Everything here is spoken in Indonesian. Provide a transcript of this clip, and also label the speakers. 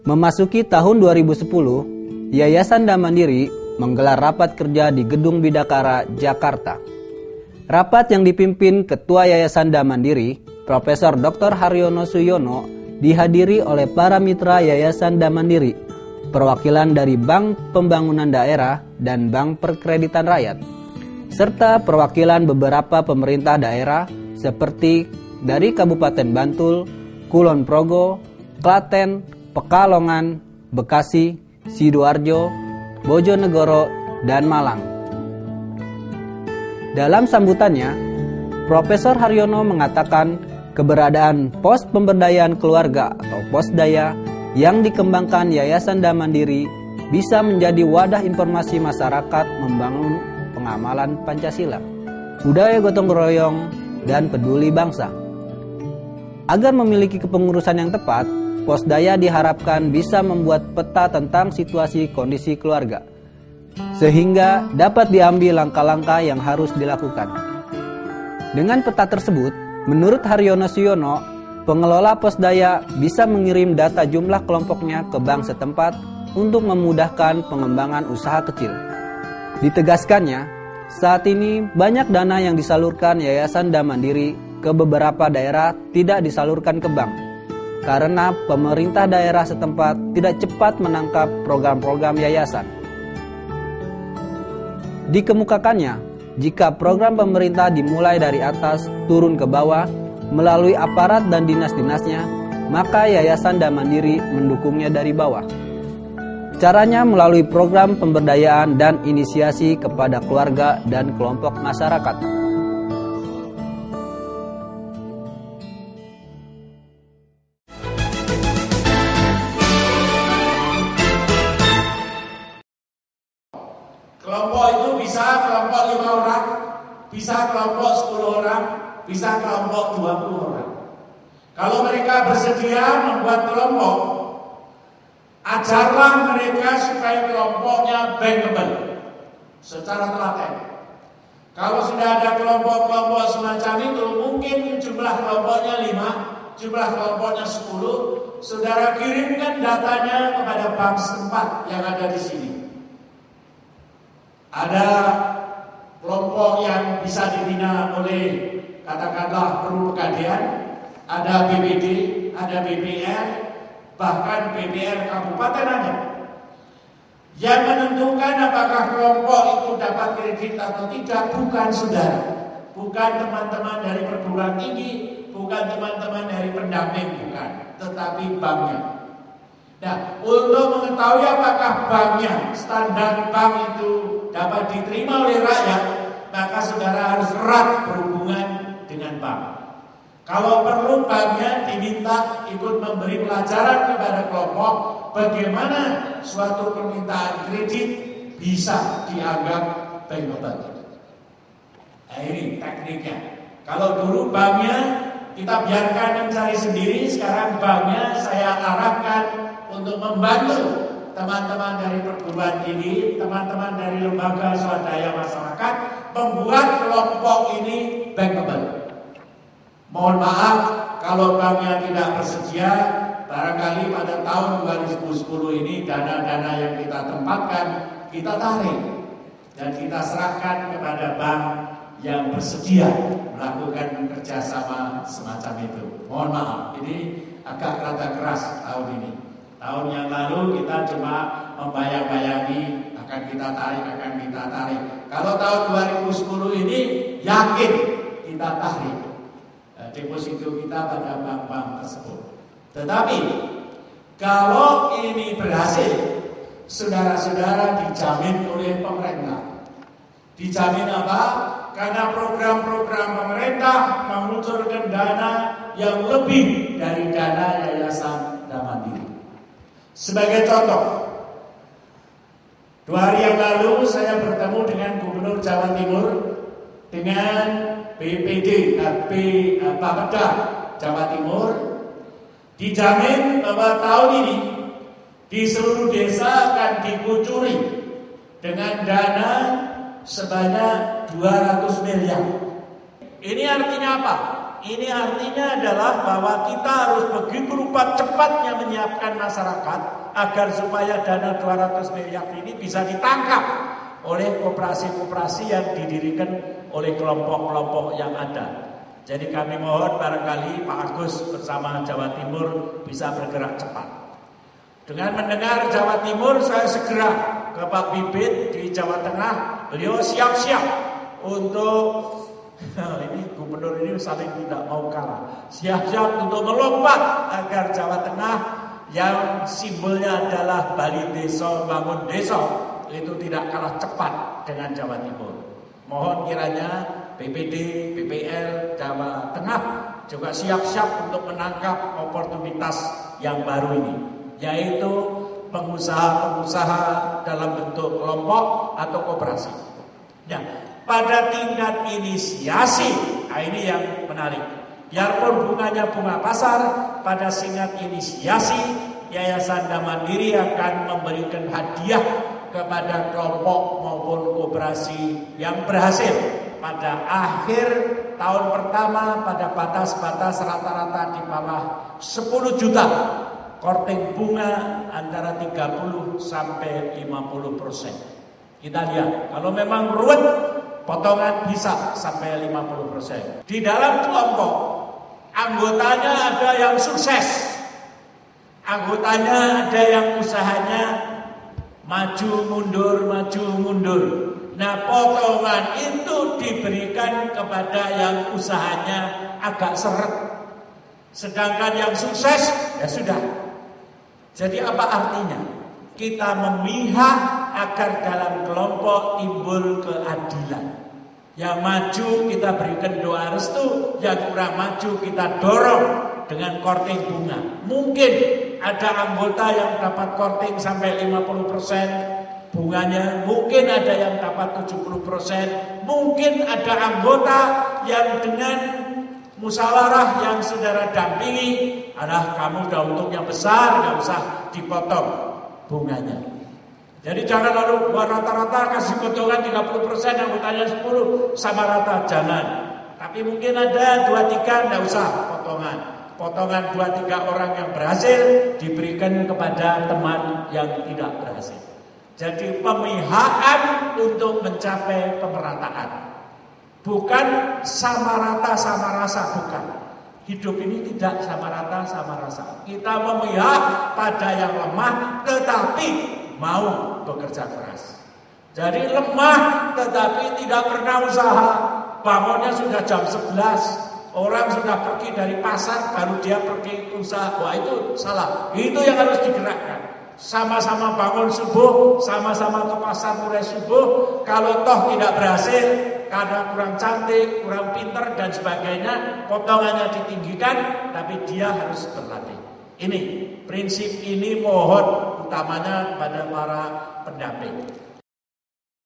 Speaker 1: Memasuki tahun 2010, Yayasan Dam Mandiri menggelar rapat kerja di Gedung Bidakara, Jakarta. Rapat yang dipimpin Ketua Yayasan Dam Mandiri, Profesor Dr. Haryono Suyono, dihadiri oleh para mitra Yayasan Dam Mandiri, perwakilan dari Bank Pembangunan Daerah dan Bank Perkreditan Rakyat, serta perwakilan beberapa pemerintah daerah seperti dari Kabupaten Bantul, Kulon Progo, Klaten, Pekalongan, Bekasi, Sidoarjo, Bojonegoro, dan Malang. Dalam sambutannya, Profesor Haryono mengatakan keberadaan pos pemberdayaan keluarga atau Posdaya yang dikembangkan Yayasan Dam Mandiri bisa menjadi wadah informasi masyarakat membangun pengamalan Pancasila, budaya gotong royong, dan peduli bangsa. Agar memiliki kepengurusan yang tepat, Posdaya diharapkan bisa membuat peta tentang situasi kondisi keluarga, sehingga dapat diambil langkah-langkah yang harus dilakukan. Dengan peta tersebut, menurut Haryono Suyono, pengelola Posdaya bisa mengirim data jumlah kelompoknya ke bank setempat untuk memudahkan pengembangan usaha kecil. Ditegaskannya, saat ini banyak dana yang disalurkan Yayasan Dam Mandiri ke beberapa daerah tidak disalurkan ke bank, karena pemerintah daerah setempat tidak cepat menangkap program-program yayasan. Dikemukakannya, jika program pemerintah dimulai dari atas turun ke bawah melalui aparat dan dinas-dinasnya, maka Yayasan Dam Mandiri mendukungnya dari bawah. Caranya melalui program pemberdayaan dan inisiasi kepada keluarga dan kelompok masyarakat.
Speaker 2: Kelompok itu bisa kelompok 5 orang, bisa kelompok 10 orang, bisa kelompok 20 orang. Kalau mereka bersedia membuat kelompok, ajarlah mereka supaya kelompoknya bankable secara telaten. Kalau sudah ada kelompok-kelompok semacam itu, mungkin jumlah kelompoknya 5, jumlah kelompoknya 10, saudara kirimkan datanya kepada bank setempat yang ada di sini. Ada kelompok yang bisa dibina oleh katakanlah Peru Pegadaian, ada BPD, ada BPR, bahkan BPR Kabupaten ada. Yang menentukan apakah kelompok itu dapat kredit atau tidak bukan saudara, bukan teman-teman dari perguruan tinggi, bukan teman-teman dari pendamping, bukan, tetapi banknya. Nah, untuk mengetahui apakah banknya, standar bank itu dapat diterima oleh rakyat, maka saudara harus erat berhubungan dengan bank. Kalau perlu, banknya diminta ikut memberi pelajaran kepada kelompok bagaimana suatu permintaan kredit bisa dianggap bankable. Nah, ini tekniknya. Kalau dulu banknya kita biarkan mencari sendiri, sekarang banknya saya arahkan untuk membantu teman-teman dari perguruan tinggi, teman-teman dari lembaga swadaya masyarakat membuat kelompok ini bankable. Mohon maaf kalau banknya tidak bersedia, barangkali pada tahun 2010 ini dana-dana yang kita tempatkan kita tarik dan kita serahkan kepada bank yang bersedia melakukan kerjasama semacam itu. Mohon maaf, ini agak rada keras tahun ini. Tahun yang lalu kita cuma membayang-bayangi akan kita tarik. Kalau tahun 2010 ini yakin kita tarik deposito kita pada bank-bank tersebut. Tetapi kalau ini berhasil, saudara-saudara dijamin oleh pemerintah. Dijamin apa? Karena program-program pemerintah mengucurkan dana yang lebih dari dana Yayasan Dam Mandiri. Sebagai contoh, 2 hari yang lalu saya bertemu dengan Gubernur Jawa Timur, dengan BPD, Bapeda Jawa Timur. Dijamin bahwa tahun ini di seluruh desa akan dikucuri dengan dana sebanyak 200 miliar. Ini artinya apa? Ini artinya adalah bahwa kita harus begitu rupa cepatnya menyiapkan masyarakat agar supaya dana 200 miliar ini bisa ditangkap oleh koperasi-koperasi yang didirikan oleh kelompok-kelompok yang ada. Jadi kami mohon barangkali Pak Agus bersama Jawa Timur bisa bergerak cepat. Dengan mendengar Jawa Timur, saya segera ke Pak Bibit di Jawa Tengah. Beliau siap-siap untuk ini gubernur ini saling tidak mau kalah. Siap-siap untuk melompat agar Jawa Tengah yang simbolnya adalah Bali Desa bangun desa itu tidak kalah cepat dengan Jawa Timur. Mohon kiranya BPD, BPR Jawa Tengah juga siap-siap untuk menangkap oportunitas yang baru ini, yaitu pengusaha-pengusaha dalam bentuk kelompok atau koperasi. Ya, pada tingkat inisiasi, nah ini yang menarik. Biarpun bunganya bunga pasar, pada tingkat inisiasi Yayasan Mandiri akan memberikan hadiah kepada kelompok maupun koperasi yang berhasil pada akhir tahun pertama pada batas-batas rata-rata di bawah 10 juta. Korting bunga antara 30 sampai 50%. Kita lihat, kalau memang ruwet, potongan bisa sampai 50%. Di dalam kelompok, anggotanya ada yang sukses. Anggotanya ada yang usahanya maju mundur. Nah, potongan itu diberikan kepada yang usahanya agak seret. Sedangkan yang sukses, ya sudah. Jadi apa artinya? Kita memihak agar dalam kelompok timbul keadilan. Yang maju kita berikan doa restu, yang kurang maju kita dorong dengan korting bunga. Mungkin ada anggota yang dapat korting sampai 50% bunganya, mungkin ada yang dapat 70%, mungkin ada anggota yang dengan musyawarah yang saudara dampingi, kamu udah untungnya besar, gak usah dipotong bunganya. Jadi jangan lalu buat rata-rata kasih potongan 30%, anggotanya 10 sama rata, jangan. Tapi mungkin ada 2-3 gak usah potongan. Potongan 2-3 orang yang berhasil diberikan kepada teman yang tidak berhasil. Jadi pemihakan untuk mencapai pemerataan. Bukan sama rata sama rasa, bukan. Hidup ini tidak sama rata sama rasa. Kita memihak pada yang lemah tetapi mau bekerja keras. Jadi lemah tetapi tidak pernah usaha. Bangunnya sudah jam 11. Orang sudah pergi dari pasar baru dia pergi usaha. Wah, itu salah. Itu yang harus digerakkan. Sama-sama bangun subuh, sama-sama ke pasar mulai subuh. Kalau toh tidak berhasil karena kurang cantik, kurang pintar dan sebagainya, potongannya ditinggikan, tapi dia harus berlatih. Ini prinsip ini mohon utamanya pada para pendamping.